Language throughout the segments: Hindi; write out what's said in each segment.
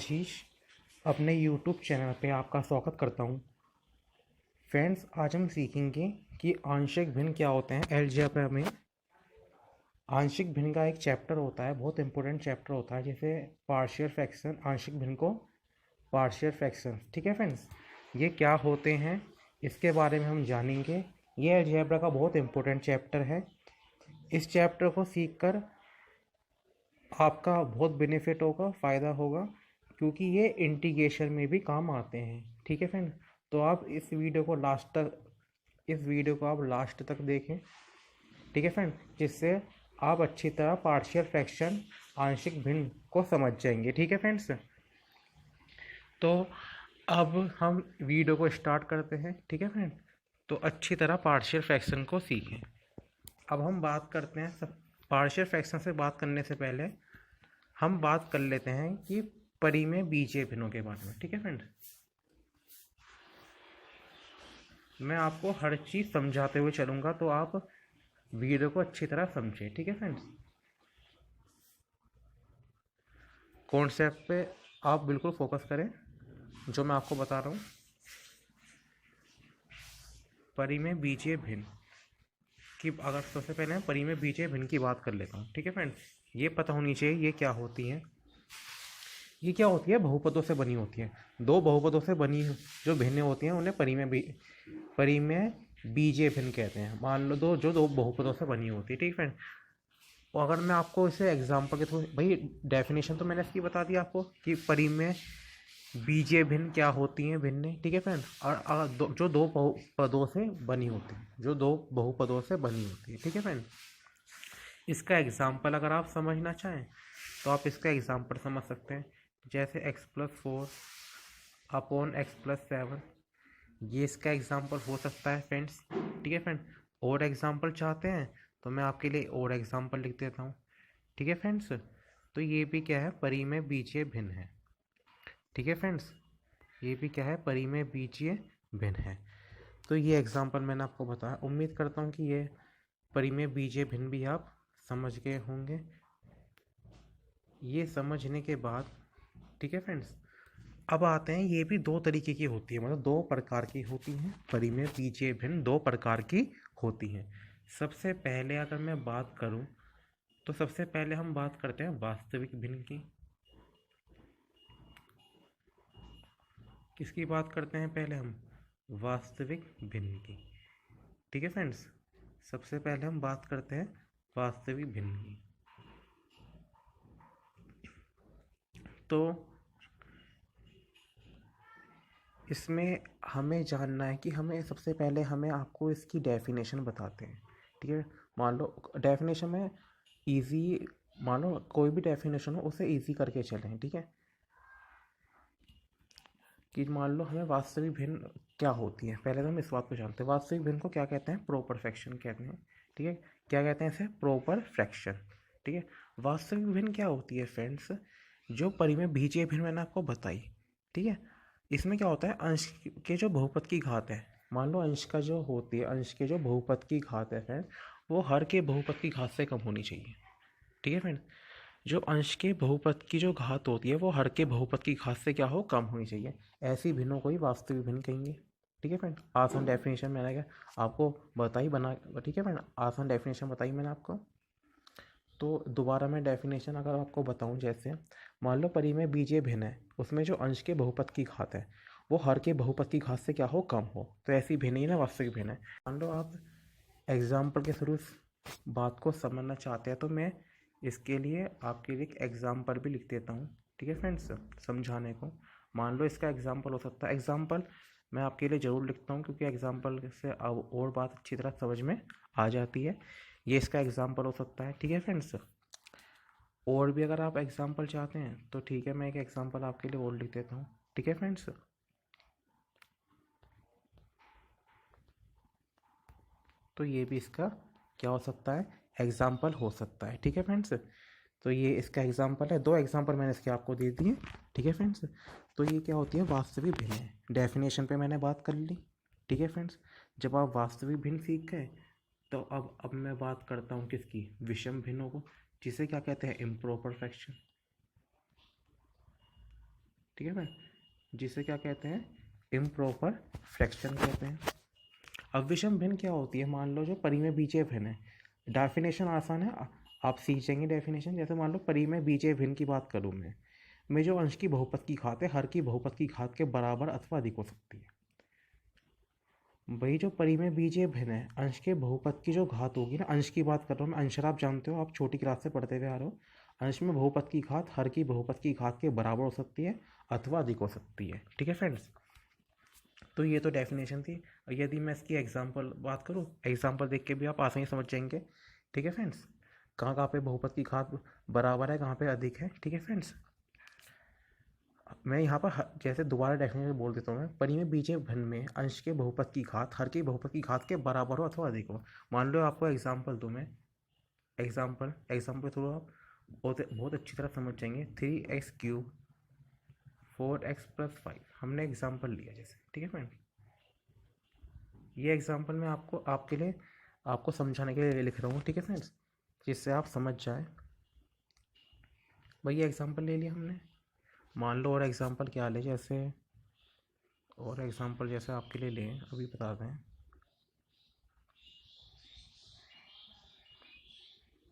आशीष अपने YouTube चैनल पे आपका स्वागत करता हूँ। फ्रेंड्स, आज हम सीखेंगे कि आंशिक भिन्न क्या होते हैं। अलजेब्रा में आंशिक भिन्न का एक चैप्टर होता है, बहुत इंपॉर्टेंट चैप्टर होता है, जैसे पार्शियल फ्रैक्शन, आंशिक भिन्न को पार्शियल फ्रैक्शन। ठीक है फ्रेंड्स, ये क्या होते हैं इसके बारे में हम जानेंगे। ये अलजेब्रा का बहुत इंपॉर्टेंट चैप्टर है। इस चैप्टर को सीखकर आपका बहुत बेनिफिट होगा, फ़ायदा होगा, क्योंकि ये इंटीग्रेशन में भी काम आते हैं। ठीक है फ्रेंड, तो आप इस वीडियो को लास्ट तक देखें। ठीक है फ्रेंड, जिससे आप अच्छी तरह पार्शियल फ्रैक्शन, आंशिक भिन्न को समझ जाएंगे। ठीक है फ्रेंड्स, तो अब हम वीडियो को स्टार्ट करते हैं। ठीक है फ्रेंड, तो अच्छी तरह पार्शियल फ्रैक्शन को सीखें। अब हम बात करते हैं, सब पार्शियल फ्रैक्शन से बात करने से पहले हम बात कर लेते हैं कि परिमेय बीजीय भिन्नों के बारे में। ठीक है फ्रेंड, मैं आपको हर चीज़ समझाते हुए चलूँगा, तो आप वीडियो को अच्छी तरह समझें। ठीक है फ्रेंड्स, कॉन्सेप्ट पे आप बिल्कुल फोकस करें जो मैं आपको बता रहा हूँ। परिमेय बीजीय भिन्न की अगर सबसे पहले मैं परिमेय बीजीय भिन्न की बात कर लेता हूँ। ठीक है फ्रेंड, ये पता होनी चाहिए ये क्या होती है। ये क्या होती है, बहुपदों से बनी होती है। दो बहुपदों से बनी जो भिन्नें होती हैं उन्हें परिमेय बीजीय भिन्न कहते हैं। मान लो जो दो बहुपदों से बनी होती है। ठीक है फ्रेंड, और अगर मैं आपको इसे एग्जांपल के थ्रू, भाई डेफिनेशन तो मैंने इसकी बता दी आपको कि परिमेय बीजीय भिन्न क्या होती हैं, भिन्नें। ठीक है फ्रेंड, और जो दो बहुपदों से बनी होती है, जो दो बहुपदों से बनी होती है। ठीक है फ्रेंड, इसका एग्जाम्पल अगर आप समझना चाहें तो आप इसका एग्जाम्पल समझ सकते हैं, जैसे x+4 अपॉन x+7। ये इसका एग्जाम्पल हो सकता है फ्रेंड्स। ठीक है फ्रेंड, और एग्जाम्पल चाहते हैं तो मैं आपके लिए और एग्जाम्पल लिख देता हूँ। ठीक है फ्रेंड्स, तो ये भी क्या है, परिमेय बीजीय भिन्न है। ठीक है फ्रेंड्स, ये भी क्या है, परिमेय बीजीय भिन्न है। तो ये एग्जाम्पल मैंने आपको बताया। उम्मीद करता हूँ कि ये परिमेय बीजीय भिन्न भी आप समझ गए होंगे। ये समझने के बाद, ठीक है फ्रेंड्स, अब आते हैं, ये भी दो तरीके की होती है, मतलब दो प्रकार की होती हैं। परिमेय बीजीय भिन्न दो प्रकार की होती हैं। सबसे पहले अगर मैं बात करूं तो सबसे पहले हम बात करते हैं वास्तविक भिन्न की। किसकी बात करते हैं पहले हम, वास्तविक भिन्न की। ठीक है फ्रेंड्स, सबसे पहले हम बात करते हैं वास्तविक भिन्न की। तो इसमें हमें जानना है कि हमें सबसे पहले हमें आपको इसकी डेफिनेशन बताते हैं। ठीक है, मान लो डेफिनेशन में इजी, मान लो कोई भी डेफिनेशन हो उसे इजी करके चलें। ठीक है, कि मान लो हमें वास्तविक भिन्न क्या होती है, पहले तो हम इस बात को जानते हैं। वास्तविक भिन्न को क्या कहते हैं, प्रॉपर फ्रैक्शन कहते हैं। ठीक है, क्या कहते हैं इसे, प्रॉपर फ्रैक्शन। ठीक है, वास्तविक भिन्न क्या होती है फ्रेंड्स, जो परिमेय बीजीय भिन्न मैंने आपको बताई। ठीक है, इसमें क्या होता है, अंश के जो बहुपद की घात है, मान लो अंश का जो होती है, अंश के जो बहुपद की घात है फ्रेंड, वो हर के बहुपद की घात से कम होनी चाहिए। ठीक है फ्रेंड, जो अंश के बहुपद की जो घात होती है वो हर के बहुपद की घात से क्या हो, कम होनी चाहिए। ऐसी भिन्नों को ही वास्तविक भिन्न कहेंगे। ठीक है फ्रेंड, आसान डेफिनेशन मैंने क्या आपको बताई बना। ठीक है फ्रेंड, आसान डेफिनेशन बताई मैंने आपको। तो दोबारा मैं डेफिनेशन अगर आपको बताऊं, जैसे मान लो परिमेय बीजीय भिन्न है, उसमें जो अंश के बहुपद की घात है वो हर के बहुपद की घात से क्या हो, कम हो, तो ऐसी भिन्न ही ना वास्तविक भिन्न है। मान लो आप एग्जाम्पल के थ्रू इस बात को समझना चाहते हैं तो मैं इसके लिए आपके लिए एक एग्जाम्पल भी लिख देता हूँ। ठीक है फ्रेंड्स, समझाने को। मान लो इसका एग्जाम्पल हो सकता है, एग्जाम्पल मैं आपके लिए ज़रूर लिखता हूँ क्योंकि एग्जाम्पल से अब और बात अच्छी तरह समझ में आ जाती है। ये इसका एग्जाम्पल हो सकता है। ठीक है फ्रेंड्स, और भी अगर आप एग्जाम्पल चाहते हैं तो ठीक है, मैं एक एग्जाम्पल आपके लिए और लिख देता हूँ। ठीक है फ्रेंड्स, तो ये भी इसका क्या हो सकता है, एग्जाम्पल हो सकता है। ठीक है फ्रेंड्स, तो ये इसका एग्जाम्पल है। दो एग्जाम्पल मैंने इसके आपको दे दिए। ठीक है फ्रेंड्स, तो ये क्या होती है, वास्तविक भिन्न है। डेफिनेशन पे मैंने बात कर ली। ठीक है फ्रेंड्स, जब आप वास्तविक भिन्न सीख गए तो अब मैं बात करता हूँ किसकी, विषम भिन्नों को, जिसे क्या कहते हैं, इम्प्रॉपर फ्रैक्शन। ठीक है फ्रेंड, जिसे क्या कहते हैं, इम्प्रॉपर फ्रैक्शन कहते हैं। अब विषम भिन्न क्या होती है, मान लो जो परिमेय बीजीय भिन्न है, डेफिनेशन आसान है, आप सीख जाएंगे डेफिनेशन। जैसे मान लो परिमेय बीजीय भिन्न की बात करूँ मैं जो अंश की बहुपद की घात है हर की बहुपद की घात के बराबर अथवा अधिक हो सकती है। वही जो परिमेय बीजीय भिन्न है, अंश के बहुपद की जो घात होगी ना, अंश की बात कर रहा हूँ मैं, अंश आप जानते हो, आप छोटी क्लास से पढ़ते हुए आ रहे हो। अंश में बहुपद की घात हर की बहुपद की घात के बराबर हो सकती है अथवा अधिक हो सकती है। ठीक है फ्रेंड्स, तो ये तो डेफिनेशन थी। यदि मैं इसकी एग्जांपल बात करूँ, एग्जांपल देख के भी आप आसानी समझ जाएंगे। ठीक है फ्रेंड्स, कहाँ कहाँ पे बहुपद की घात बराबर है, कहाँ पे अधिक है। ठीक है फ्रेंड्स, मैं यहाँ पर जैसे दोबारा डेफिनेशन बोल देता हूँ मैं, परिमेय बीजीय भिन्न में अंश के बहुपद की घात हर की बहुपद की घात के बराबर हो अथवा अधिक हो। मान लो आपको एग्जांपल दूँ मैं, एग्जांपल थ्रू आप बहुत अच्छी तरह समझ जाएंगे। 3x³ 4x+5 हमने एग्जांपल लिया जैसे। ठीक है फ्रेंड, ये एग्जांपल मैं आपके लिए आपको समझाने के लिए लिख रहा हूँ। ठीक है फ्रेंड्स, जिससे आप समझ जाए। भाई ये एग्जांपल ले लिया हमने, मान लो और एग्जांपल क्या ले, जैसे और एग्जांपल जैसे आपके लिए लें, अभी बता दें।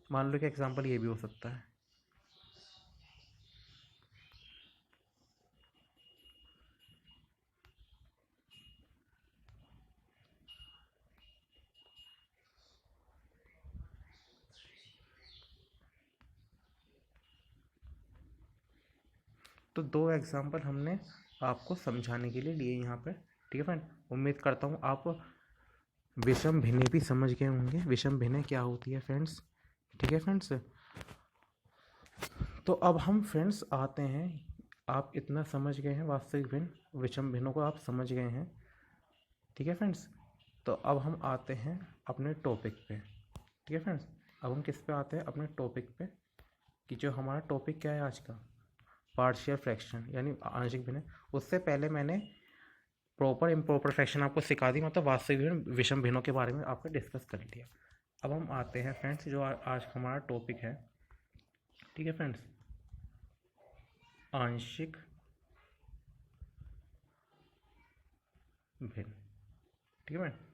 मान लो कि एग्जांपल ये भी हो सकता है। तो दो एग्जांपल हमने आपको समझाने के लिए लिए यहाँ पर। ठीक है फ्रेंड, उम्मीद करता हूँ आप विषम भिन्नें भी समझ गए होंगे, विषम भिन्नें क्या होती है फ्रेंड्स। ठीक है फ्रेंड्स, तो अब हम फ्रेंड्स आते हैं, आप इतना समझ गए हैं वास्तविक भिन्न विषम भिन्नों को आप समझ गए हैं। ठीक है फ्रेंड्स, तो अब हम आते हैं अपने टॉपिक पे। ठीक है फ्रेंड्स, अब हम किस पे आते हैं, अपने टॉपिक पे, कि जो हमारा टॉपिक क्या है आज का, पार्शियल फ्रैक्शन यानी आंशिक भिन्न। उससे पहले मैंने प्रॉपर इम्प्रॉपर फ्रैक्शन आपको सिखा दी, मतलब वास्तविक भिन्न विषम भिन्नों के बारे में आपको डिस्कस कर लिया। अब हम आते हैं फ्रेंड्स जो आज हमारा टॉपिक है। ठीक है फ्रेंड्स, आंशिक भिन्न। ठीक है फ्रेंड,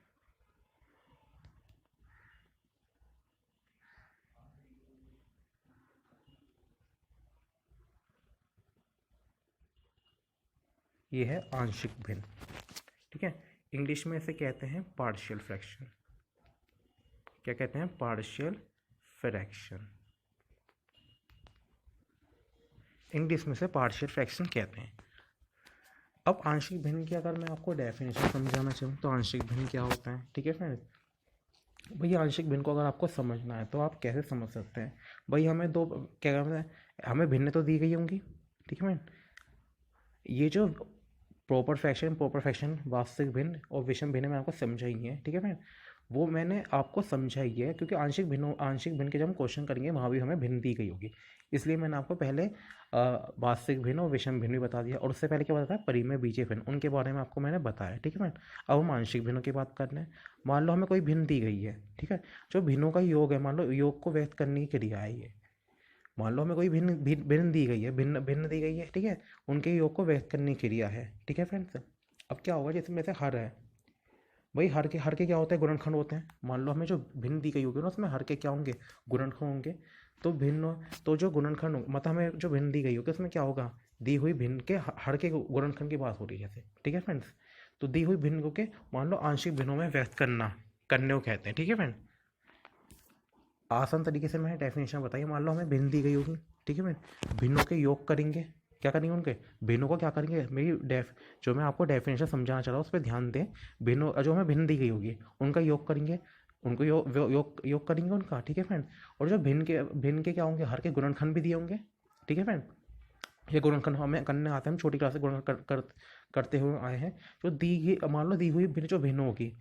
ये है आंशिक भिन्न। ठीक है, इंग्लिश में इसे कहते हैं पार्शियल फ्रैक्शन। क्या कहते हैं, पार्शियल फ्रैक्शन, इंग्लिश में से पार्शियल फ्रैक्शन कहते हैं। अब आंशिक भिन्न की अगर मैं आपको डेफिनेशन समझाना चाहूँ तो आंशिक भिन्न क्या होता है। ठीक है फ्रेंड, भैया आंशिक भिन्न को अगर आपको समझना है तो आप कैसे समझ सकते हैं। भाई हमें दो क्या कहते हैं, हमें भिन्न तो दी गई होंगी। ठीक है फ्रेंड, ये जो प्रॉपर फ्रैक्शन वास्तविक भिन्न और विषम भिन्न में आपको समझाई है। ठीक है फ्रेंड, वो मैंने आपको समझाई है क्योंकि आंशिक भिन्न के जब हम क्वेश्चन करेंगे वहाँ भी हमें भिन्न दी गई होगी, इसलिए मैंने आपको पहले वास्तविक भिन्न और विषम भिन्न भी बता दिया, और उससे पहले क्या बताया, परिमेय बीजीय भिन्न, उनके बारे में आपको मैंने बताया। ठीक है फ्रेंड, अब हम आंशिक भिन्नों की बात कर रहे हैं। मान लो हमें कोई भिन्न दी गई है। ठीक है, जो भिन्नों का योग है, मान लो योग को व्यक्त करने की क्रिया है ये। मान लो हमें कोई भिन्न भिन्न दी गई है, भिन्न भिन्न दी गई है। ठीक है, उनके योग को व्यक्त करने की क्रिया है। ठीक है फ्रेंड्स, अब क्या होगा, जैसे में से हर है, भाई हर के क्या होते हैं, गुणनखंड होते हैं। मान लो हमें जो भिन्न दी गई होगी ना, उसमें हर के क्या होंगे, गुणनखंड होंगे। तो भिन्न, तो जो गुणनखंड मतलब हमें जो भिन्न दी गई होगी उसमें क्या होगा, दी हुई भिन्न के हर के गुणनखंड की बात हो रही है जैसे। ठीक है फ्रेंड्स, तो दी हुई भिन्न को के मान लो आंशिक भिन्नों में व्यक्त करने को कहते हैं। ठीक है फ्रेंड, आसान तरीके से मैंने डेफिनेशन बताई। मान लो हमें भिन्न दी गई होगी। ठीक है फ्रेंड, भिन्नों के योग करेंगे, क्या करेंगे, उनके भिन्नों को क्या करेंगे, जो मैं आपको डेफिनेशन समझाना चाह रहा हूँ उस पर ध्यान दें। भिन्नों जो हमें भिन्न दी गई होगी उनका योग करेंगे, उनको योग करेंगे उनका। ठीक है फ्रेंड, और जो भिन्न के क्या होंगे, हर के गुणनखंड भी दिए होंगे। ठीक है फ्रेंड, ये गुणनखंड हमें करने आते हैं, हम छोटी क्लास से गुणन करते हुए आए हैं। जो मान लो दी हुई भिन्न जो भिन्न होगी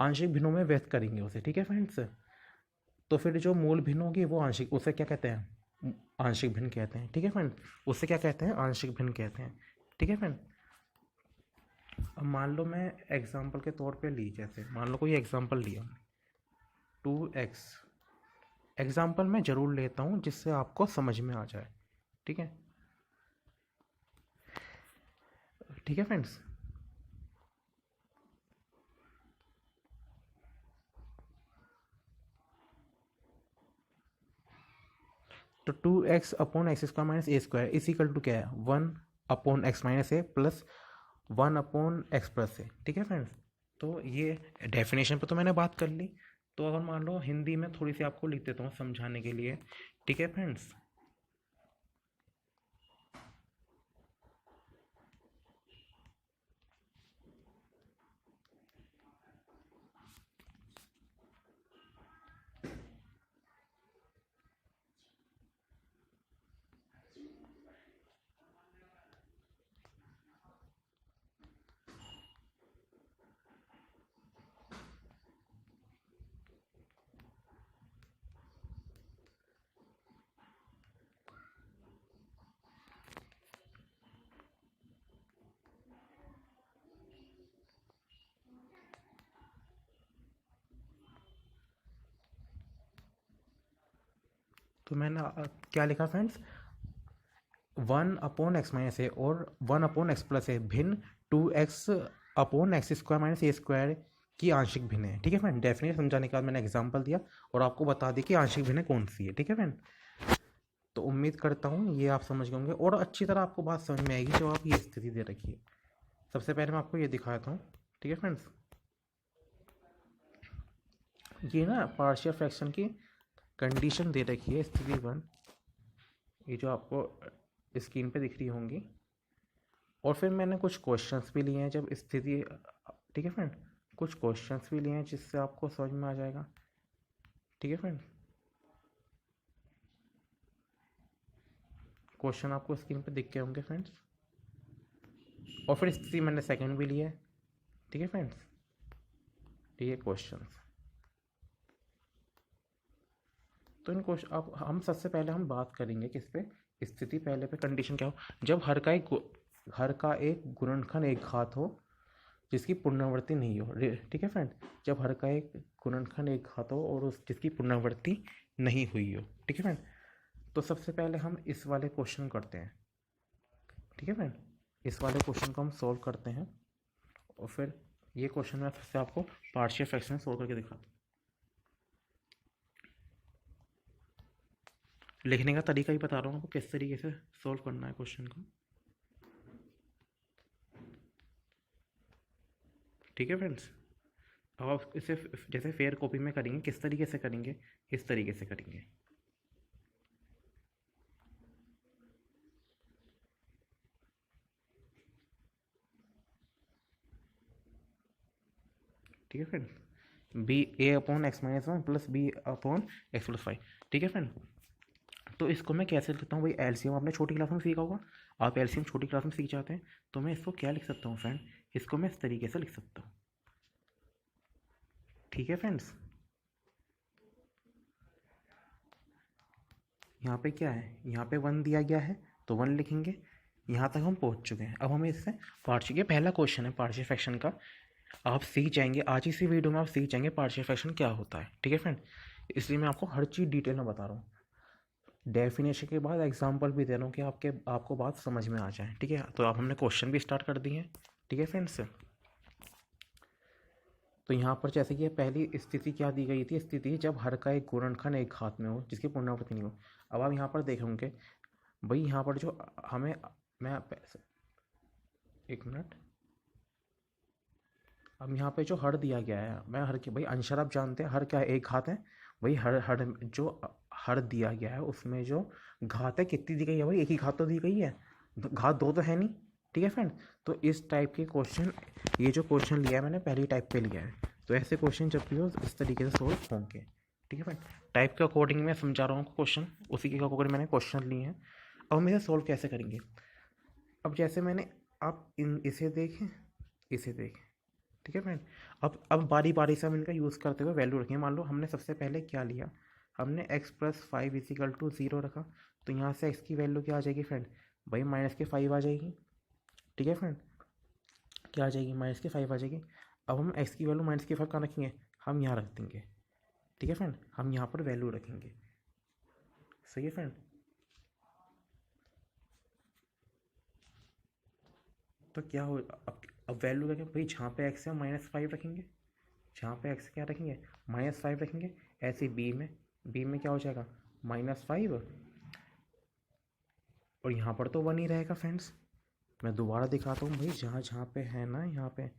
आंशिक भिन्नों में व्यक्त करेंगे उसे। ठीक है फ्रेंड्स, तो फिर जो मूल भिन्न होगी वो आंशिक, उसे क्या कहते हैं, आंशिक भिन्न कहते हैं। ठीक है फ्रेंड, उससे क्या कहते हैं, आंशिक भिन्न कहते हैं। ठीक है फ्रेंड, अब मान लो मैं एग्जांपल के तौर पे ली, जैसे मान लो कोई एग्जांपल लिया 2x, एग्जांपल मैं ज़रूर लेता हूँ जिससे आपको समझ में आ जाए। ठीक है, ठीक है फ्रेंड्स। तो 2x upon x square minus a square is equal to क्या है, 1/x - a प्लस 1/x+a। ठीक है फ्रेंड्स। तो ये डेफिनेशन पे तो मैंने बात कर ली। तो अगर मान लो हिंदी में थोड़ी सी आपको लिख देता हूँ समझाने के लिए। ठीक है फ्रेंड्स। तो मैंने क्या लिखा फ्रेंड्स, 1/x - a और 1/x+a भिन्न 2x/x² - a² की आंशिक भिन्न है। ठीक है फ्रेंड। डेफिनेशन समझाने के बाद मैंने एग्जांपल दिया और आपको बता दी कि आंशिक भिन्न कौन सी है। ठीक है फ्रेंड। तो उम्मीद करता हूँ ये आप समझ गए होंगे और अच्छी तरह आपको बात समझ में आएगी जो आप ये स्थिति दे रखी है। सबसे पहले मैं आपको ये दिखाता हूँ। ठीक है फ्रेंड्स। ये ना पार्शियल फ्रैक्शन की कंडीशन दे रखी है, स्थिति 1, ये जो आपको स्क्रीन पे दिख रही होंगी। और फिर मैंने कुछ क्वेश्चंस भी लिए हैं जब स्थिति, ठीक है फ्रेंड, कुछ क्वेश्चंस भी लिए हैं जिससे आपको समझ में आ जाएगा। ठीक है फ्रेंड। क्वेश्चन आपको स्क्रीन पे दिख गए होंगे फ्रेंड्स। और फिर स्थिति मैंने सेकंड भी लिया है। ठीक है फ्रेंड्स। ये क्वेश्चंस, तो इन क्वेश्चन अब हम सबसे पहले हम बात करेंगे किस पे, स्थिति पहले पे। कंडीशन क्या हो, जब हर का एक गुणनखंड एक घात हो जिसकी पुनरावृत्ति नहीं हो। ठीक है फ्रेंड। जब हर का एक गुणनखंड एक घात हो और उस जिसकी पुनरावृत्ति नहीं हुई हो। ठीक है फ्रेंड। तो सबसे पहले हम इस वाले क्वेश्चन करते हैं। ठीक है फ्रेंड। इस वाले क्वेश्चन को हम सॉल्व करते हैं और फिर ये क्वेश्चन मैं फिर से आपको पार्शियल फ्रैक्शन में सॉल्व करके दिखाता हूँ। लिखने का तरीका ही बता रहा हूँ आपको किस तरीके से सॉल्व करना है क्वेश्चन को। ठीक है फ्रेंड्स। अब आप इसे जैसे फेयर कॉपी में करेंगे किस तरीके से करेंगे, इस तरीके से करेंगे। ठीक है फ्रेंड। a/x - 1 plus b/x+5। ठीक है फ्रेंड। तो इसको मैं कैसे लिखता हूँ भाई, एलसीएम आपने छोटी क्लास में सीखा होगा। आप एलसीएम छोटी क्लास में सीख जाते हैं। तो मैं इसको क्या लिख सकता हूँ फ्रेंड, इसको मैं इस तरीके से लिख सकता हूँ। ठीक है फ्रेंड्स। यहाँ पे क्या है, यहाँ पे 1 दिया गया है तो 1 लिखेंगे। यहाँ तक हम पहुँच चुके हैं। अब हमें इससे पार्शियल, ये पहला क्वेश्चन है पार्शियल फ्रैक्शन का। आप सीख जाएंगे आज इसी वीडियो में, आप सीख जाएंगे पार्शियल फ्रैक्शन क्या होता है। ठीक है फ्रेंड। इसलिए मैं आपको हर चीज़ डिटेल में बता रहा हूँ। डेफिनेशन के बाद एग्जांपल भी दे रहा हूँ कि आपको बात समझ में आ जाए। ठीक है। तो अब हमने क्वेश्चन भी स्टार्ट कर दिए हैं। ठीक है फ्रेंड्स। तो यहाँ पर जैसे कि पहली स्थिति क्या दी गई थी, स्थिति जब हर का एक गुणनखंड एक घात में हो जिसकी पुनरावृत्ति नहीं हो। अब आप यहाँ पर देखेंगे भाई, यहाँ पर जो हमें, मैं एक मिनट, अब यहाँ पे जो हर दिया गया है, मैं हर की भाई अंशर आप जानते हैं हर क्या है, एक घात है। वही हर हर जो हर दिया गया है उसमें जो घात है कितनी दी गई है भाई, एक ही घात तो दी गई है, घात दो तो है नहीं। ठीक है फ्रेंड। तो इस टाइप के क्वेश्चन, ये जो क्वेश्चन लिया है मैंने पहली टाइप पे लिया है। तो ऐसे क्वेश्चन जब भी हो इस तरीके से सोल्व होंगे। ठीक है फ्रेंड। टाइप के अकॉर्डिंग मैं समझा रहा हूँ क्वेश्चन, उसी के अकॉर्डिंग मैंने क्वेश्चन लिए हैं। अब हम इसे सोल्व कैसे करेंगे। अब जैसे मैंने, आप इसे देखें, इसे देखें। ठीक है फ्रेंड। अब बारी बारी से हम इनका यूज़ करते हुए वैल्यू रखें। मान लो हमने सबसे पहले क्या लिया, हमने x+5 = 0 रखा। तो यहाँ से x की वैल्यू क्या आ जाएगी फ्रेंड, भाई -5 आ जाएगी। ठीक है फ्रेंड। क्या आ जाएगी, -5 आ जाएगी। अब हम x की वैल्यू -5 कहाँ रखेंगे, हम यहाँ रख देंगे। ठीक है फ्रेंड। हम यहाँ पर वैल्यू रखेंगे। सही है फ्रेंड। तो क्या हो, अब वैल्यू रखें भाई, जहाँ पे एक्स है -5 रखेंगे, जहाँ पे एक्स क्या रखेंगे -5 रखेंगे। ऐसे बी में क्या हो जाएगा -5, और यहाँ पर तो 1 ही रहेगा फ्रेंड्स। मैं दोबारा दिखाता हूँ भाई, जहाँ जहाँ पे है ना, यहाँ पे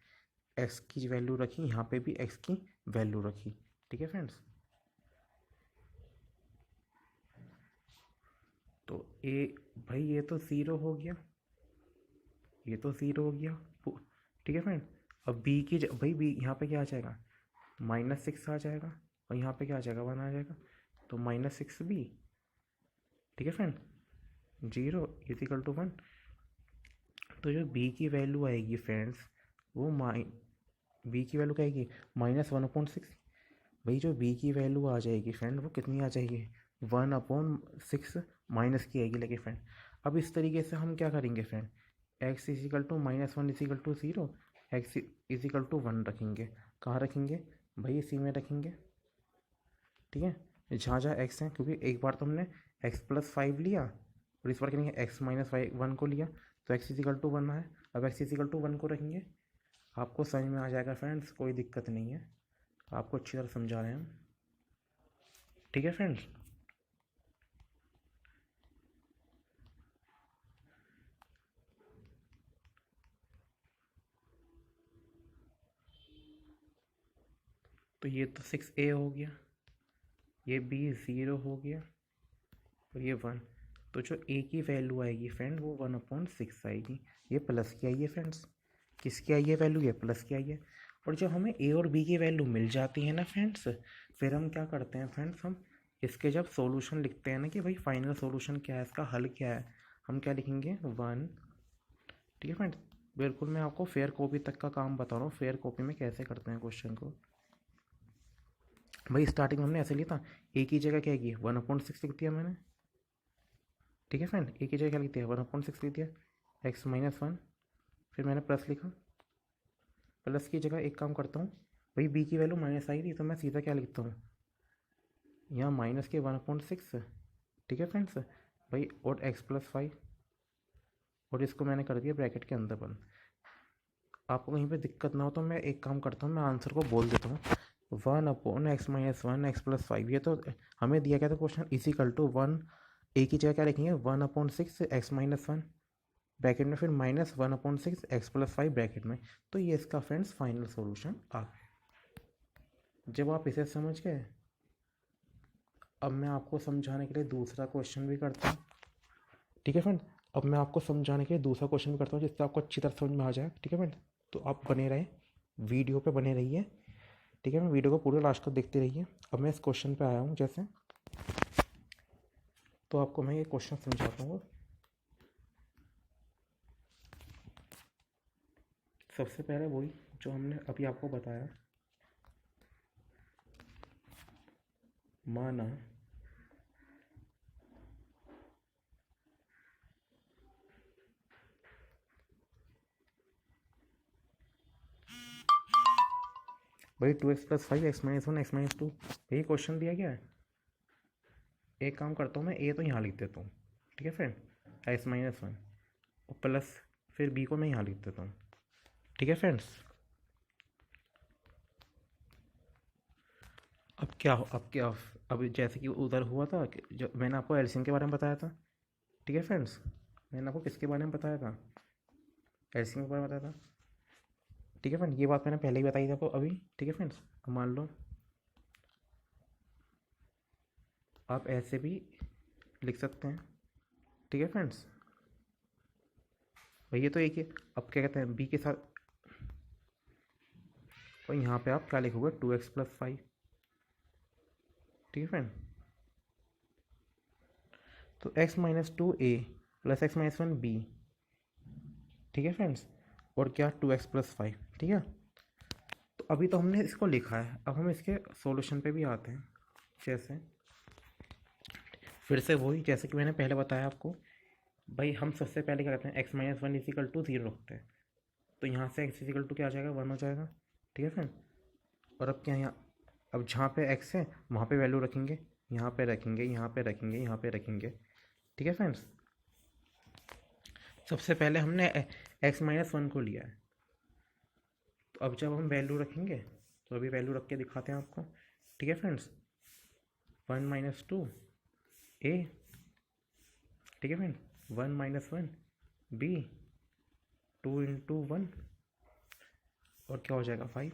एक्स की वैल्यू रखी, यहाँ पे भी एक्स की वैल्यू रखी। ठीक है फ्रेंड्स, तो ए भाई ये तो ज़ीरो हो गया, ये तो ज़ीरो हो गया। ठीक है फ्रेंड, अब बी की भाई बी यहाँ पे क्या आ जाएगा -6 आ जाएगा, और यहाँ पे क्या आ जाएगा 1 आ जाएगा, तो -6 बी। ठीक है फ्रेंड, 0 इजिकल टू 1। तो जो बी की वैल्यू आएगी फ्रेंड्स, वो बी की वैल्यू क्या आएगी -1/6। भाई जो बी की वैल्यू आ जाएगी फ्रेंड, वो कितनी आ जाएगी 1/6 माइनस की आएगी। लेकिन फ्रेंड अब इस तरीके से हम क्या करेंगे friend, x equal to -1 equal to 0, x equal to 1 रखेंगे। कहाँ रखेंगे भाई, इसी में रखेंगे। ठीक है, जहाँ जहाँ एक्स है, क्योंकि एक बार तो हमने x+5 लिया, और इस बार करेंगे x-1 को लिया, तो x इजिकल टू 1 है। अब x इजिकल टू 1 को रखेंगे, आपको समझ में आ जाएगा फ्रेंड्स, कोई दिक्कत नहीं है, आपको अच्छी तरह समझा रहे हैं हम। ठीक है फ्रेंड्स, तो ये तो 6a हो गया, ये b 0 हो गया, और ये 1। तो जो a की वैल्यू आएगी फ्रेंड, वो 1/6 आएगी। ये प्लस की आई है फ्रेंड्स, किसकी आई है वैल्यू, ये प्लस की आई है। और जब हमें a और b की वैल्यू मिल जाती है ना फ्रेंड्स, फिर हम क्या करते हैं फ्रेंड्स, हम इसके जब सॉल्यूशन लिखते हैं ना कि भाई फाइनल सॉल्यूशन क्या है, इसका हल क्या है, हम क्या लिखेंगे 1। ठीक है फ्रेंड्स, बिल्कुल मैं आपको फेयर कॉपी तक का काम बता रहा हूँ, फेयर कॉपी में कैसे करते हैं क्वेश्चन को। भाई स्टार्टिंग में हमने ऐसे लिया था, a की जगह क्या आएगी 1/6 लिख दिया मैंने। ठीक है फ्रेंड, a की जगह क्या लिख दिया 1/6 लिख दिया, x-1, फिर मैंने प्लस लिखा। प्लस की जगह एक काम करता हूँ, भाई b की वैल्यू माइनस आई थी, तो मैं सीधा क्या लिखता हूँ यहाँ माइनस के 1/6। ठीक है फ्रेंड्स भाई, और x+5, और इसको मैंने कर दिया ब्रैकेट के अंदर बंद। आपको कहीं पे दिक्कत ना हो तो मैं एक काम करता हूँ, मैं आंसर को बोल देता हूँ 1/x-1 x+5। ये तो हमें दिया गया था क्वेश्चन, इजिकल टू 1, a की जगह क्या लिखेंगे 1/6 x-1 ब्रैकेट में, फिर -1/6 x+5 ब्रैकेट में। तो ये इसका फ्रेंड्स फाइनल सॉल्यूशन आ गया। जब आप इसे समझ गए, अब मैं आपको समझाने के लिए दूसरा क्वेश्चन भी करता हूँ। ठीक है फ्रेंड, अब मैं आपको समझाने के लिए दूसरा क्वेश्चन भी करता हूँ, जिससे आपको अच्छी तरह समझ में आ जाए। ठीक है फ्रेंड, तो आप बने रहें, वीडियो पे बने रहिए। ठीक है, मैं वीडियो को पूरे लास्ट तक देखते रहिए। अब मैं इस क्वेश्चन पे आया हूँ जैसे, तो आपको मैं ये क्वेश्चन समझाता हूँ। सबसे पहले वही जो हमने अभी आपको बताया, माना भाई 2x+5 x-1 x-2, यही क्वेश्चन दिया गया है। एक काम करता हूँ मैं, a तो यहाँ लिख देता हूँ। ठीक है फ्रेंड, x-1 और प्लस फिर b को मैं यहाँ लिख देता हूँ। ठीक है फ्रेंड्स, अब जैसे कि उधर हुआ था कि जो मैंने आपको एल्शियम के बारे में बताया था। ठीक है फ्रेंड्स, मैंने आपको किसके बारे में बताया था, एल्शियम के बारे में बताया था। ठीक है फ्रेंड, ये बात मैंने पहले ही बताई थी आपको अभी। ठीक है फ्रेंड्स, अब मान लो आप ऐसे भी लिख सकते हैं। ठीक है फ्रेंड्स, भाई ये तो एक ही, अब क्या कहते हैं बी के साथ, और यहाँ पे आप क्या लिखोगे 2x+5। ठीक है फ्रेंड, तो x-2a प्लस x-1b। ठीक है फ्रेंड्स, और क्या 2x+5। ठीक है, तो अभी तो हमने इसको लिखा है, अब हम इसके सॉल्यूशन पे भी आते हैं। जैसे फिर से वही, जैसे कि मैंने पहले बताया आपको, भाई हम सबसे पहले क्या करते हैं x-1 इजिकल टू 0 रखते हैं, तो यहाँ से x इजिकल टू क्या आ जाएगा 1 हो जाएगा। ठीक है फ्रेंड, और अब क्या यहाँ, अब जहाँ पे x है वहाँ पे वैल्यू रखेंगे, यहाँ पे रखेंगे, यहाँ पे रखेंगे, यहाँ पे रखेंगे। ठीक है फ्रेंड्स, सबसे पहले हमने x-1 को लिया है। तो अब जब हम वैल्यू रखेंगे तो अभी वैल्यू रख के दिखाते हैं आपको, ठीक है फ्रेंड्स। 1 - 2 a, ठीक है फ्रेंड, 1 - 1 b, 2 × 1 और क्या हो जाएगा 5।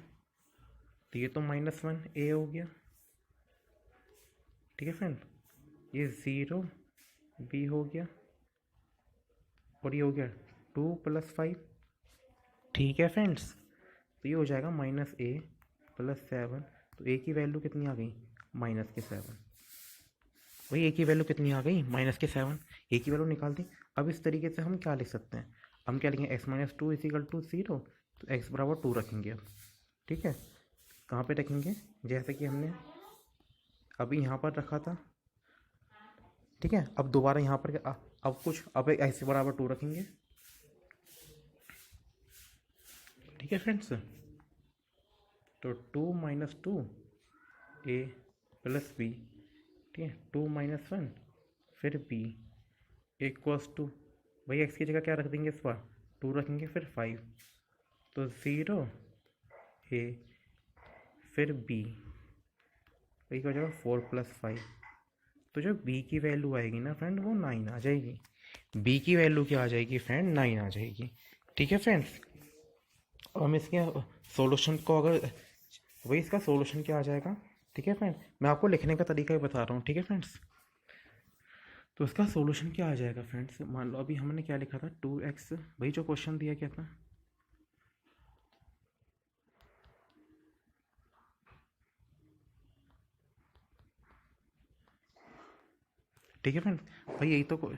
तो ये तो -1 a हो गया, ठीक है फ्रेंड। ये 0 b हो गया और ये हो गया 2 + 5, ठीक है फ्रेंड्स। तो ये हो जाएगा -a + 7। तो a की वैल्यू कितनी आ गई, -7। वही a की वैल्यू कितनी आ गई, -7। a की वैल्यू निकाल दी। अब इस तरीके से हम क्या लिख सकते हैं, हम क्या लिखेंगे, x - 2 = 0। तो x = 2 रखेंगे अब, ठीक है। कहाँ पे रखेंगे, जैसे कि हमने अभी यहाँ पर रखा था, ठीक है। अब दोबारा यहाँ पर अब x = 2 रखेंगे, ठीक है फ्रेंड्स। तो 2 - 2 a + b, ठीक है, 2 - 1 फिर b = भाई x की जगह क्या रख देंगे, इस बार 2 रखेंगे फिर 5। तो 0 a फिर b, वही हो जाएगा 4 + 5। तो जो b की वैल्यू आएगी ना फ्रेंड, वो 9 आ जाएगी। b की वैल्यू क्या आ जाएगी फ्रेंड, 9 आ जाएगी, ठीक है फ्रेंड्स। अब हम इसके सॉल्यूशन को अगर वही इसका सॉल्यूशन क्या आ जाएगा, ठीक है फ्रेंड। मैं आपको लिखने का तरीका ही बता रहा हूँ, ठीक है फ्रेंड्स। तो इसका सॉल्यूशन क्या आ जाएगा फ्रेंड्स, मान लो अभी हमने क्या लिखा था, 2x, वही जो क्वेश्चन दिया क्या था, ठीक है फ्रेंड। भाई यही तो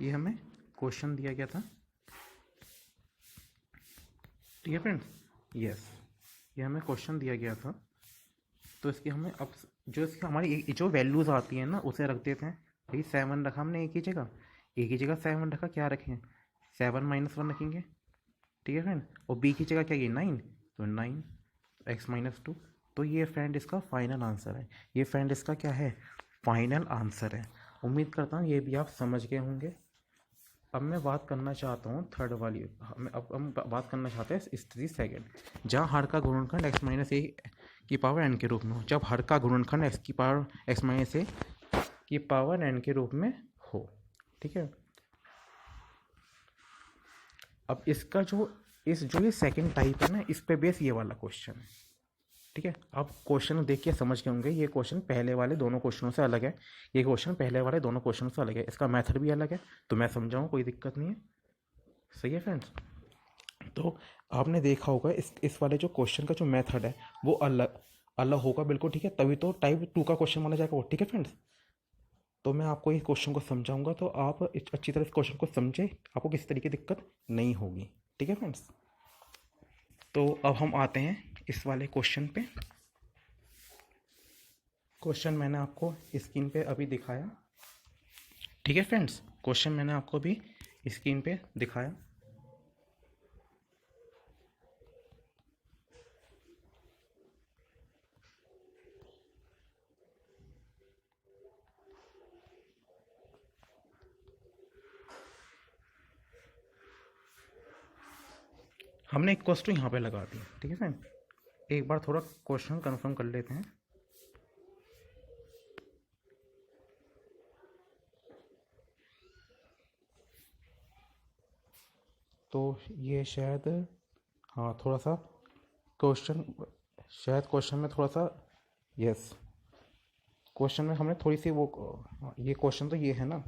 ये हमें क्वेश्चन दिया गया था, ठीक है फ्रेंड्स। यस, ये हमें क्वेश्चन दिया गया था। तो इसकी हमें अब जो इसकी हमारी जो वैल्यूज़ आती हैं ना, उसे रख देते हैं। भाई 7 रखा हमने एक ही जगह 7 रखा, क्या रखें, 7 - 1 रखेंगे, ठीक है फ्रेंड। और b की जगह क्या है 9, तो 9 x - 2। तो ये फ्रेंड इसका फाइनल आंसर है, ये फ्रेंड इसका क्या है, फाइनल आंसर है। उम्मीद करता हूँ ये भी आप समझ गए होंगे। अब मैं बात करना चाहता हूँ थर्ड वाली, अब हम बात करना चाहते हैं स्थिति सेकंड, जहाँ हर का गुणनखंड x - a की पावर n के रूप में हो। जब हर का गुणनखंड x - a की पावर n के रूप में हो, ठीक है। अब इसका जो ये सेकंड टाइप है ना, इस पे बेस ये वाला क्वेश्चन है, ठीक है। आप क्वेश्चन देख के समझ के होंगे, ये क्वेश्चन पहले वाले दोनों क्वेश्चनों से अलग है, ये क्वेश्चन पहले वाले दोनों क्वेश्चनों से अलग है, इसका मेथड भी अलग है। तो मैं समझाऊँ, कोई दिक्कत नहीं है, सही है फ्रेंड्स। तो आपने देखा होगा इस वाले जो क्वेश्चन का जो मेथड है वो अलग अलग होगा बिल्कुल, ठीक है। तभी तो टाइप 2 का क्वेश्चन माना जाएगा वो, ठीक है फ्रेंड्स। तो मैं आपको इस क्वेश्चन को समझाऊंगा, तो आप अच्छी तरह इस क्वेश्चन को समझे, आपको किसी तरीके की दिक्कत नहीं होगी, ठीक है फ्रेंड्स। तो अब हम आते हैं इस वाले क्वेश्चन पे। क्वेश्चन मैंने आपको स्क्रीन पे अभी दिखाया, ठीक है फ्रेंड्स। क्वेश्चन मैंने आपको अभी स्क्रीन पे दिखाया। हमने इक्वल्स टू यहाँ पे लगा दिया, ठीक है फ्रेंड। एक बार थोड़ा क्वेश्चन कंफर्म कर लेते हैं। तो ये शायद, हाँ थोड़ा सा क्वेश्चन, शायद क्वेश्चन में थोड़ा सा, यस, क्वेश्चन में हमने थोड़ी सी वो, ये क्वेश्चन तो ये है ना,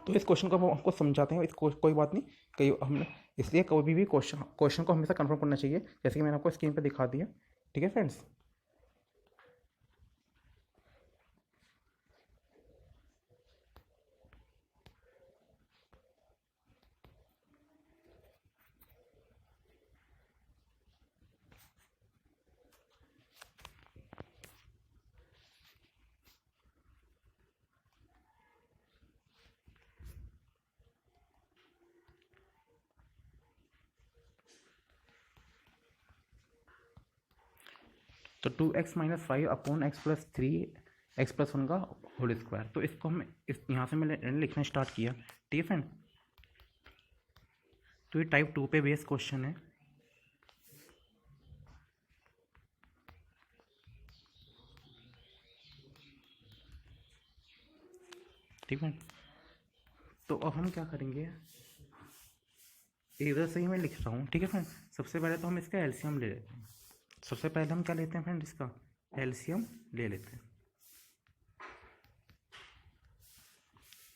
तो इस क्वेश्चन को हम आपको समझाते हैं। कोई बात नहीं, कई हमने इसलिए कभी भी क्वेश्चन को हमेशा कंफर्म करना चाहिए, जैसे कि मैंने आपको स्क्रीन पे दिखा दिया, ठीक है फ्रेंड्स। तो 2x - 5 upon x + 3 x plus one का होल स्क्वायर। तो इसको हम इस यहाँ से मैंने लिखना स्टार्ट किया, ठीक है फ्रेंड। तो ये टाइप 2 पे बेस्ड क्वेश्चन है। ठीक है, तो अब हम क्या करेंगे, इधर से ही मैं लिख रहा हूँ, ठीक है फ्रेंड। सबसे पहले तो हम इसका एलसीएम ले लेते हैं। सबसे पहले हम क्या लेते हैं फ्रेंड, इसका एलसीएम ले लेते हैं।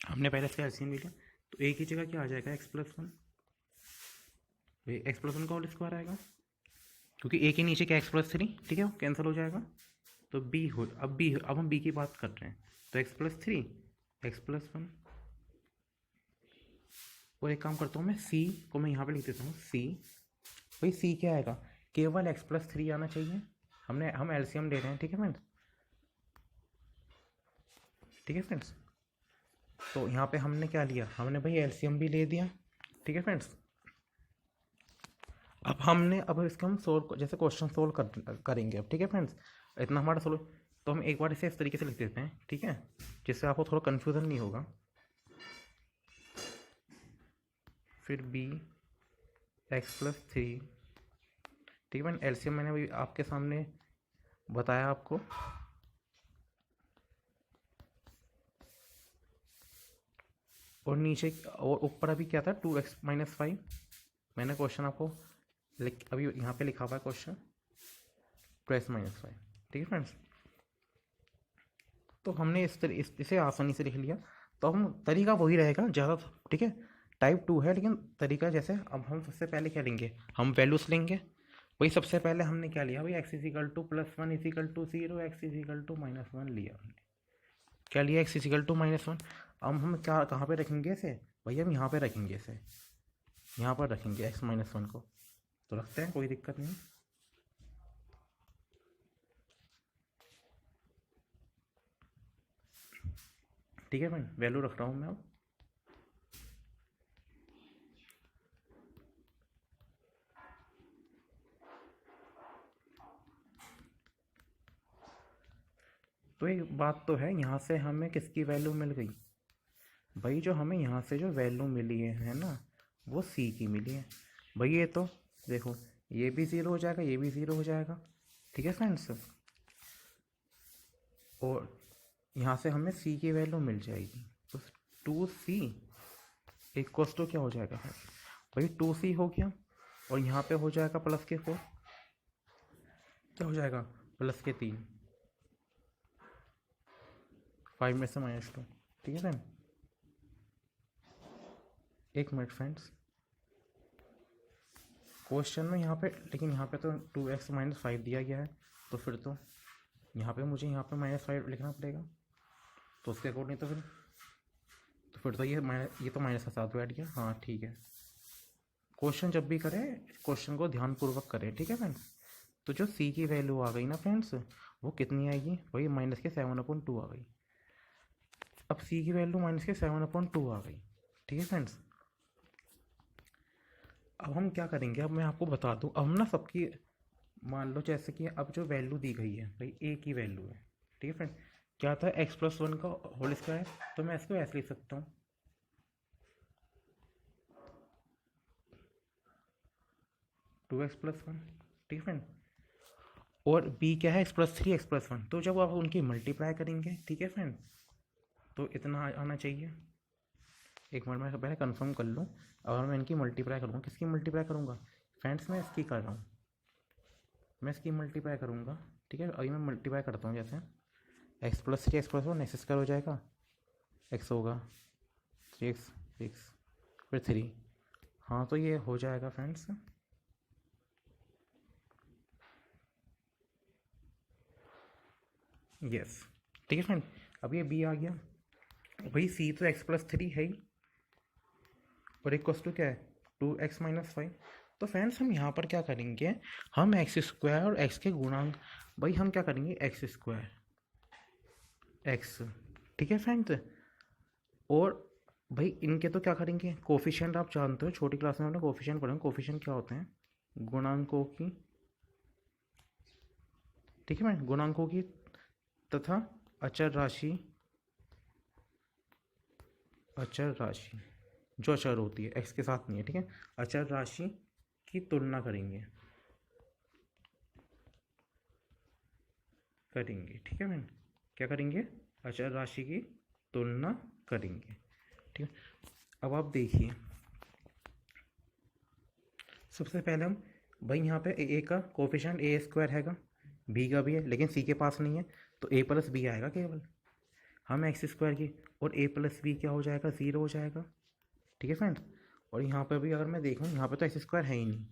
हमने पहले इसका एलसीएम ले लिया, तो एक ही जगह क्या आ जाएगा, x plus one. X plus one का होल स्क्वायर आएगा, क्योंकि एक ही नीचे क्या एक्स प्लस थ्री, ठीक है, वो कैंसिल हो जाएगा। तो बी हो, अब हम बी की बात कर रहे हैं, तो x plus three, x plus one. और एक काम करता हूँ मैं, सी को मैं यहाँ पे लिख देता हूँ, सी। भाई सी क्या आएगा, केवल एक्स प्लस थ्री आना चाहिए। हम एलसीएम ले रहे हैं, ठीक है फ्रेंड्स, ठीक है फ्रेंड्स। तो यहाँ पे हमने क्या लिया, हमने भाई एलसीएम भी ले दिया, ठीक है फ्रेंड्स। अब इसका हम सोल्व, जैसे क्वेश्चन सोल्व करेंगे अब, ठीक है फ्रेंड्स। इतना हमारा सोल्व, तो हम एक बार इसे इस तरीके से लिख देते हैं, ठीक है, जिससे आपको थोड़ा कन्फ्यूज़न नहीं होगा। फिर बी एक्स प्लस थ्री, ठीक है, एलसीएम मैंने अभी आपके सामने बताया आपको। और नीचे और ऊपर अभी क्या था, 2x माइनस फाइव। मैंने क्वेश्चन आपको अभी यहाँ पे लिखा हुआ है क्वेश्चन, 2x माइनस फाइव, ठीक है फ्रेंड्स। तो हमने इसे आसानी से लिख लिया। तो हम तरीका वही रहेगा ज़्यादा, ठीक है, टाइप 2 है, लेकिन तरीका जैसे, अब हम सबसे पहले क्या लेंगे, हम वैल्यूज लेंगे। वही सबसे पहले हमने क्या लिया भाई, x equal to plus one equal to zero, x equal to minus one लिया हमने। क्या लिया, x equal to minus one. अब हम क्या कहाँ पे रखेंगे इसे, भैया हम यहाँ पे रखेंगे इसे, यहाँ पर रखेंगे एक्स माइनस वन को। तो रखते हैं, कोई दिक्कत नहीं। ठीक है फ्रेंड, वैल्यू रख रहा हूँ मैं अब। तो एक बात तो है, यहाँ से हमें किसकी वैल्यू मिल गई भाई, जो हमें यहाँ से जो वैल्यू मिली है ना, वो सी की मिली है भाई। ये तो देखो, ये भी ज़ीरो हो जाएगा, ये भी ज़ीरो हो जाएगा, ठीक है फ्रेंड्स। और यहाँ से हमें सी की वैल्यू मिल जाएगी, तो 2c इक्वल्स टू क्या हो जाएगा भाई, 2c हो गया। और यहाँ पे हो जाएगा प्लस के 4, क्या हो जाएगा, प्लस के 3, 5 में से -2, ठीक है फ्रेंड। एक मिनट फ्रेंड्स, क्वेश्चन में यहाँ पे, लेकिन यहाँ पे तो 2x माइनस फाइव दिया गया है, तो फिर तो यहाँ पे मुझे यहाँ पे -5 लिखना पड़ेगा। तो उसके अकॉर्डिंग तो फिर तो ये तो माइनस का साथ बैठ गया, हाँ ठीक है। क्वेश्चन जब भी करें, क्वेश्चन को ध्यानपूर्वक करें, ठीक है फ्रेंड्स। तो जो सी की वैल्यू आ गई ना फ्रेंड्स, वो कितनी आएगी, वही माइनस के 7/2 आ गई। अब सी की वैल्यू माइनस के 7/2 आ गई, ठीक है फ्रेंड्स। अब हम क्या करेंगे, अब मैं आपको बता दूं, अब हम ना सबकी, मान लो जैसे कि अब जो वैल्यू दी गई है भाई, ए की वैल्यू है, ठीक है फ्रेंड। क्या था, एक्स प्लस वन का होल स्क्वायर, तो मैं इसको ऐसे लिख सकता हूँ, 2x प्लस वन, ठीक है फ्रेंड। और बी क्या है, x plus three, x plus one. तो जब आप उनकी मल्टीप्लाई करेंगे, ठीक है फ्रेंड, तो इतना आना चाहिए। एक मिनट में पहले कंफर्म कर लूँ। और मैं इनकी मल्टीप्लाई करूँगा, किसकी मल्टीप्लाई करूँगा फ्रेंड्स, मैं इसकी कर रहा हूँ, मैं इसकी मल्टीप्लाई करूँगा, ठीक है। अभी मैं मल्टीप्लाई करता हूँ, जैसे x plus three, x plus one, x square हो जाएगा, एक्स होगा 3x, 6 फिर 3, हाँ तो ये हो जाएगा फ्रेंड्स। यस, ठीक है फ्रेंड। अब ये बी आ गया भाई, सी तो एक्स प्लस थ्री है ही, और इक्वल्स टू क्या है, 2x माइनस फाइव। तो फ्रेंड्स हम यहाँ पर क्या करेंगे, हम एक्स स्क्वायर और एक्स के गुणांक, भाई हम क्या करेंगे, एक्स स्क्वायर एक्स, ठीक है फ्रेंड्स। और भाई इनके तो क्या करेंगे, कोफिशिएंट आप जानते हो, छोटी क्लास में हमने कोफिशिएंट पढ़े, कोफिशिएंट क्या होते हैं, गुणांकों की, ठीक है मैं, गुणांकों की तथा अचर राशि, अचर राशि जो अचर होती है एक्स के साथ नहीं है, ठीक है, अचर राशि की तुलना करेंगे, ठीक है मैम, क्या करेंगे, अचर राशि की तुलना करेंगे, ठीक है। अब आप देखिए, सबसे पहले हम भाई यहाँ पे ए का कोफिशिएंट ए स्क्वायर हैगा, बी का भी है लेकिन सी के पास नहीं है, तो ए प्लस बी आएगा केवल, हम एक्स स्क्वायर की, और ए प्लस बी क्या हो जाएगा, ज़ीरो हो जाएगा, ठीक है फ्रेंड्स। और यहाँ पे भी अगर मैं देखूँ, यहाँ पे तो एक्स स्क्वायर है ही नहीं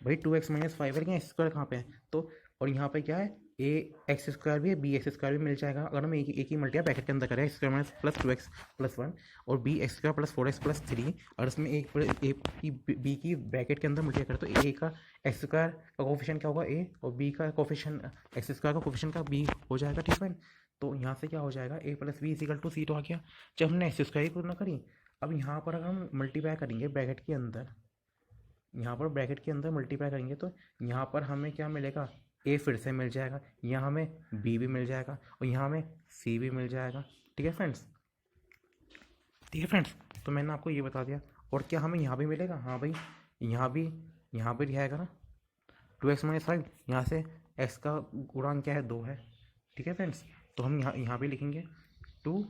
भाई, 2x-5 है, लेकिन एक्स स्क्वायर कहाँ पे है, तो और यहाँ पे क्या है, ए एक्स स्क्वायर भी है, बी एक्स स्क्वायर भी मिल जाएगा, अगर हम एक ही मल्टीप्लाई ब्रैकेट के अंदर करें, x square minus plus 2x+1 और B x square plus 4x+3, और इसमें एक ए की बी की ब्रैकेट के अंदर मल्टीप्लाई करें, तो ए का एक्स स्क्वायर का कोफिशिएंट क्या होगा ए, और बी का कोफिशिएंट एक्स स्क्वायर का कोफिशिएंट का बी हो जाएगा, ठीक है। तो यहाँ से क्या हो जाएगा, ए प्लस बी इजिकल टू सी तो आ गया, जब हमने एक्स स्क्वायर की तुलना करी। अब यहाँ पर अगर हम मल्टीप्लाई करेंगे ब्रैकेट के अंदर, यहाँ पर ब्रैकेट के अंदर मल्टीप्लाई करेंगे, तो यहाँ पर हमें क्या मिलेगा, ए फिर से मिल जाएगा, यहाँ हमें बी भी मिल जाएगा, और यहाँ हमें सी भी मिल जाएगा, ठीक है फ्रेंड्स, ठीक है फ्रेंड्स। तो मैंने आपको ये बता दिया, और क्या हमें यहाँ भी मिलेगा, हाँ भाई यहाँ भी रहेगा ना, 2x-5, यहाँ से x का गुणांक क्या है, 2 है, ठीक है फ्रेंड्स। तो हम यहाँ भी लिखेंगे 2,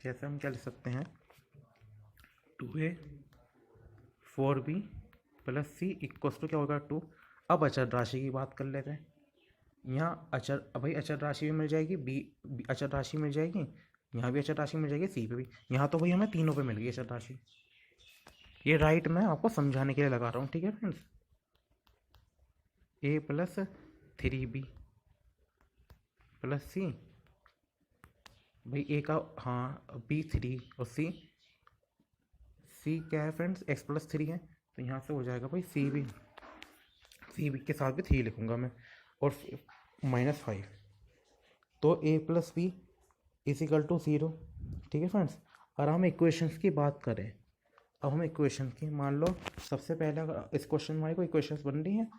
जैसे हम क्या लिख सकते हैं, 2a 4b plus C equals to क्या होगा, 2। अब अचर राशि की बात कर लेते हैं, यहाँ अचर, भाई अचर राशि भी मिल जाएगी, बी अचर राशि मिल जाएगी, यहाँ भी अचर राशि मिल जाएगी, सी पे भी, यहाँ तो भाई हमें तीनों पे मिल गई अचर राशि, ये राइट मैं आपको समझाने के लिए लगा रहा हूँ, ठीक है फ्रेंड्स। ए प्लस 3b प्लस सी, भाई ए का हाँ b3 और सी क्या है फ्रेंड्स, x प्लस 3 है, तो यहाँ से हो जाएगा भाई सी बी के साथ भी 3 लिखूँगा मैं, और -5, तो a plus B equal to 0, ठीक है फ्रेंड्स। और हम इक्वेशंस की बात करें, अब हम इक्वेशन की, मान लो सबसे पहले अगर इस क्वेश्चन हमारी कोई इक्वेशंस बन रही हैं,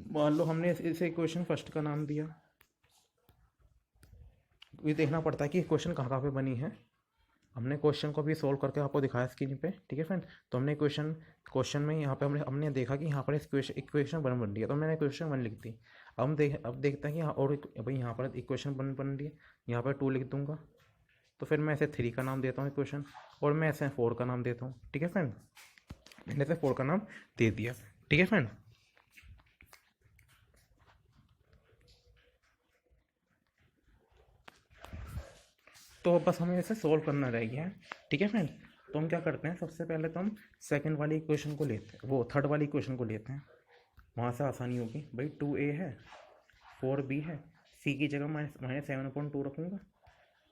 मान लो हमने इसे इक्वेशन फर्स्ट का नाम दिया, ये देखना पड़ता है कि इक्वेशन कहाँ पे बनी है, हमने क्वेश्चन को भी सोल्व करके आपको दिखाया स्क्रीन पे, ठीक है फ्रेंड। तो हमने क्वेश्चन में यहाँ पे हमने देखा कि यहाँ पर इक्वेशन बन रही है, तो मैंने इक्वेशन 1 लिख दी। अब देखते हैं कि और भाई यहाँ पर इक्वेशन बन रही है, यहाँ पर 2 लिख दूंगा, तो फिर मैं ऐसे 3 का नाम देता हूँ इक्वेशन, और मैं ऐसे 4 का नाम देता हूँ, ठीक है फ्रेंड, मैंने ऐसे 4 का नाम दे दिया, ठीक है फ्रेंड। तो बस हमें इसे सोल्व करना रह गया है, ठीक है फ्रेंड। तो हम क्या करते हैं, सबसे पहले तो हम सेकंड वाली इक्वेशन को लेते हैं, वो थर्ड वाली इक्वेशन को लेते हैं, वहाँ से आसानी होगी। भाई 2a है, 4b है, c की जगह -7/2 रखूँगा,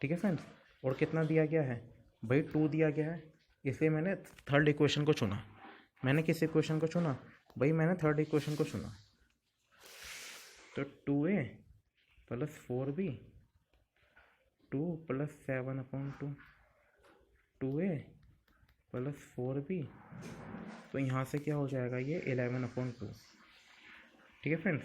ठीक है फ्रेंड्स। और कितना दिया गया है, भाई 2 दिया गया है, इसलिए मैंने थर्ड इक्वेशन को चुना। मैंने किस इक्वेशन को चुना, भाई मैंने थर्ड इक्वेशन को चुना। तो 2a plus 4b 2 + 7/2, 2a plus 4b, तो यहाँ से क्या हो जाएगा, ये 11/2, ठीक है फ्रेंड्स।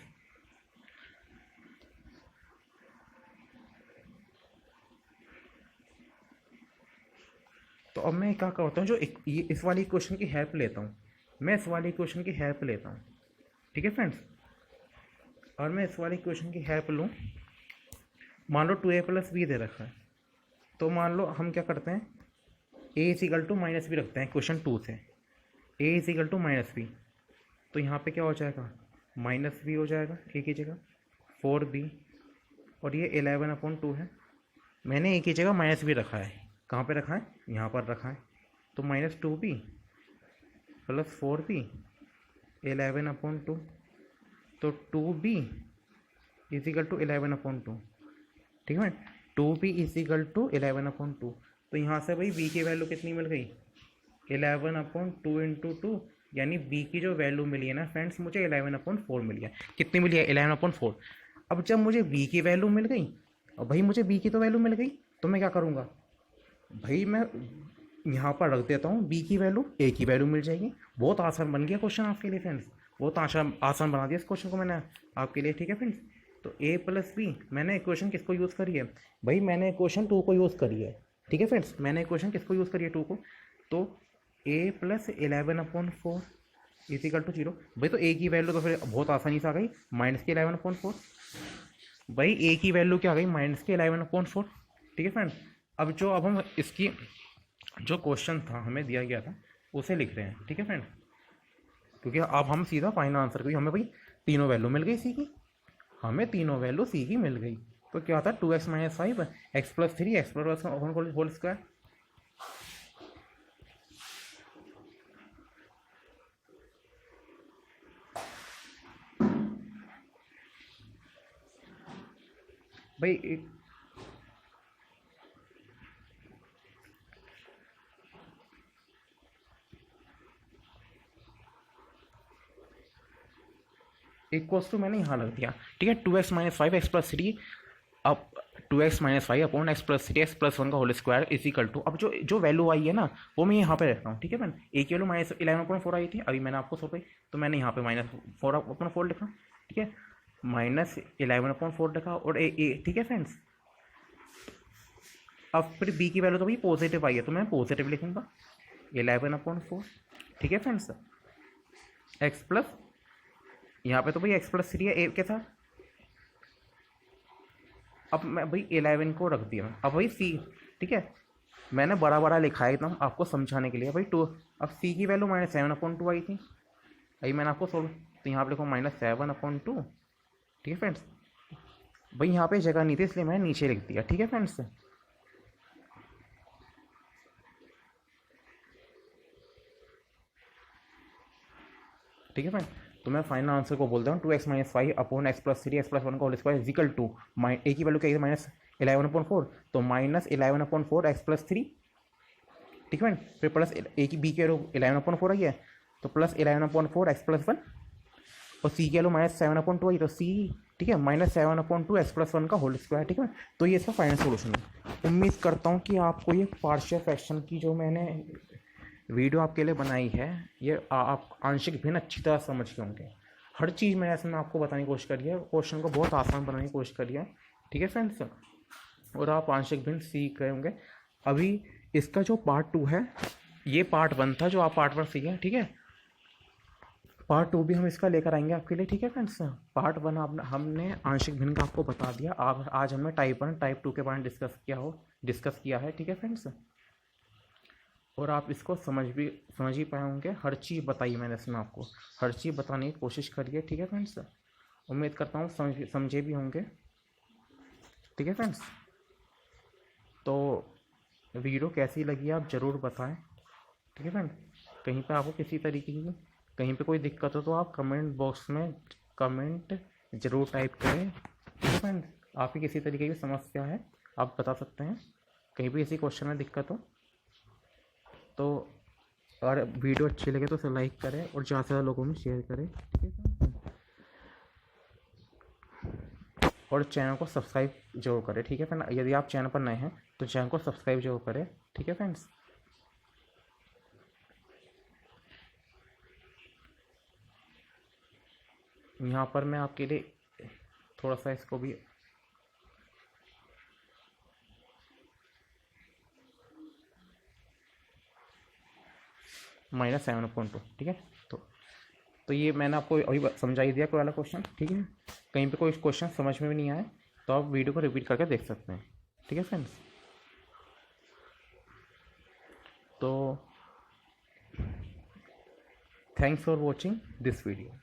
तो अब मैं क्या करता हूँ, जो इस वाली इक्वेशन की हेल्प लेता हूँ, मैं इस वाली इक्वेशन की हेल्प लेता हूँ, ठीक है फ्रेंड्स। और मैं इस वाली इक्वेशन की हेल्प लूँ, मान लो 2a + b दे रखा है, तो मान लो हम क्या करते हैं, a इजिकल टू -b रखते हैं क्वेश्चन 2 से, a इजिकल टू -b, तो यहाँ पे क्या हो जाएगा, -b हो जाएगा a की जगह, 4b, और ये 11/2 है, मैंने a की जगह -b रखा है, कहाँ पे रखा है, यहाँ पर रखा है, तो -2b प्लस 4b 11/2, तो 2b इजिकल टू 11/2, ठीक है, 2b इजिकल टू 11/2। तो यहाँ से भाई b की वैल्यू कितनी मिल गई, 11/2 × 2, यानी b की जो वैल्यू मिली है ना फ्रेंड्स, मुझे 11/4 मिली है। कितनी मिली है, 11/4। अब जब मुझे b की वैल्यू मिल गई, और भाई मुझे b की तो वैल्यू मिल गई, तो मैं क्या करूँगा, भाई मैं यहाँ पर रख देता हूँ b की वैल्यू, a की वैल्यू मिल जाएगी। बहुत आसान बन गया क्वेश्चन आपके लिए फ्रेंड्स, बहुत आसान आसान बना दिया इस क्वेश्चन को मैंने आपके लिए, ठीक है फ्रेंड्स। तो ए प्लस बी, मैंने इक्वेशन किसको यूज़ करी है भाई, मैंने इक्वेशन 2 को यूज़ करी है, ठीक है फ्रेंड्स। मैंने इक्वेशन किसको यूज़ करी है, 2 को। तो ए प्लस 11/4 इजिकल टू 0। भाई तो ए की वैल्यू तो फिर बहुत आसानी से आ गई, -11/4। भाई ए की वैल्यू क्या आ गई, -11/4, ठीक है फ्रेंड। अब हम इसकी जो क्वेश्चन था हमें दिया गया था उसे लिख रहे हैं, ठीक है फ्रेंड। क्योंकि अब हम सीधा फाइनल आंसर, क्योंकि हमें भाई तीनों वैल्यू मिल गई सी की, हमें तीनों वैल्यू सी की मिल गई। तो क्या था, 2x - 5 x + 3 x + whole square. भाई इक्वल्स टू मैंने यहाँ लग दिया, ठीक है। 2x - 5 x + 3 अब 2x - 5 अपॉन x + 3 x + 1 का होल स्क्वायर इजिकल टू, अब जो जो वैल्यू आई है ना वो मैं यहाँ पे रखता हूँ, ठीक है मैम। ए की वैल्यू -11/4 आई थी, अभी मैंने आपको सॉल्व की, तो मैंने यहाँ पे -4/4 लिखा, ठीक है। -11/4 लिखा और ए, ठीक है फ्रेंड्स। अब फिर बी की वैल्यू तो भाई पॉजिटिव आई है, तो मैं पॉजिटिव लिखूंगा 11/4, ठीक है फ्रेंड्स। एक्स प्लस, यहाँ पे तो भाई x + 3 है ए के साथ। अब मैं भाई 11 को रख दिया, अब भाई सी, ठीक है। मैंने बड़ा बड़ा लिखा है एकदम आपको समझाने के लिए भाई 2। अब सी की वैल्यू -7/2 आई थी, अभी मैंने आपको सोल्व, तो यहाँ पे लिखो -7/2, ठीक है फ्रेंड्स। भाई यहाँ पे जगह नहीं थी इसलिए मैंने नीचे लिख दिया, ठीक है फ्रेंड्स। ठीक है फ्रेंड, तो मैं फाइनल आंसर को बोलता हूँ 2x - 5 अपॉन x + 3 x + 1 का होल स्क्वायर इजिकल टू, ए की वैल्यू क्या है -11/4, तो -11/4 x + 3, ठीक है। फिर प्लस ए की बी की वैल्यू 11/4 आई है, तो +11/4 x + 1, और सी की वैल्यू -7/2 आई, तो सी, ठीक है, -7/2 x + 1 का होल स्क्वायर, ठीक है। तो ये इसका फाइनल सोल्यूशन है। उम्मीद करता हूँ कि आपको ये पार्शियल फ्रैक्शन की जो मैंने वीडियो आपके लिए बनाई है, ये आप आंशिक भिन्न अच्छी तरह समझ के होंगे। हर चीज़ मैंने ऐसे में आपको बताने की कोशिश करी है, क्वेश्चन को बहुत आसान बनाने की कोशिश करी है, ठीक है फ्रेंड्स। और आप आंशिक भिन्न सीख गए होंगे। अभी इसका जो पार्ट 2 है, ये पार्ट 1 था जो आप पार्ट 1 सीखे, ठीक है। पार्ट 2 भी हम इसका लेकर आएंगे आपके लिए, ठीक है फ्रेंड्स। पार्ट 1 हमने आंशिक भिन्न का आपको बता दिया। आज हमने टाइप 1 टाइप 2 के बारे में डिस्कस किया है, ठीक है फ्रेंड्स। और आप इसको समझ ही पाए होंगे, हर चीज़ बताई मैंने इसमें आपको, हर चीज़ बताने की कोशिश करी है, ठीक है फ्रेंड्स। उम्मीद करता हूँ समझे भी होंगे, ठीक है फ्रेंड्स। तो वीडियो कैसी लगी आप ज़रूर बताएं, ठीक है फ्रेंड। कहीं पे आपको किसी तरीके की कहीं पे कोई दिक्कत हो तो आप कमेंट बॉक्स में कमेंट ज़रूर टाइप करें, ठीक है फ्रेंड। आपकी किसी तरीके की समस्या है आप बता सकते हैं, कहीं भी किसी क्वेश्चन में दिक्कत हो तो। अगर वीडियो अच्छी लगे तो उसे लाइक करें और ज़्यादा से ज़्यादा लोगों में शेयर करें, ठीक है। और चैनल को सब्सक्राइब जरूर करें, ठीक है फ्रेंड। यदि आप चैनल पर नए हैं तो चैनल को सब्सक्राइब जरूर करें, ठीक है फ्रेंड्स। यहाँ पर मैं आपके लिए थोड़ा सा इसको भी -7/2, ठीक है। तो ये मैंने आपको अभी समझा ही दिया कोई वाला क्वेश्चन, ठीक है। कहीं पे कोई क्वेश्चन समझ में भी नहीं आए तो आप वीडियो को रिपीट करके देख सकते हैं, ठीक है फ्रेंड्स। तो thanks for watching this video.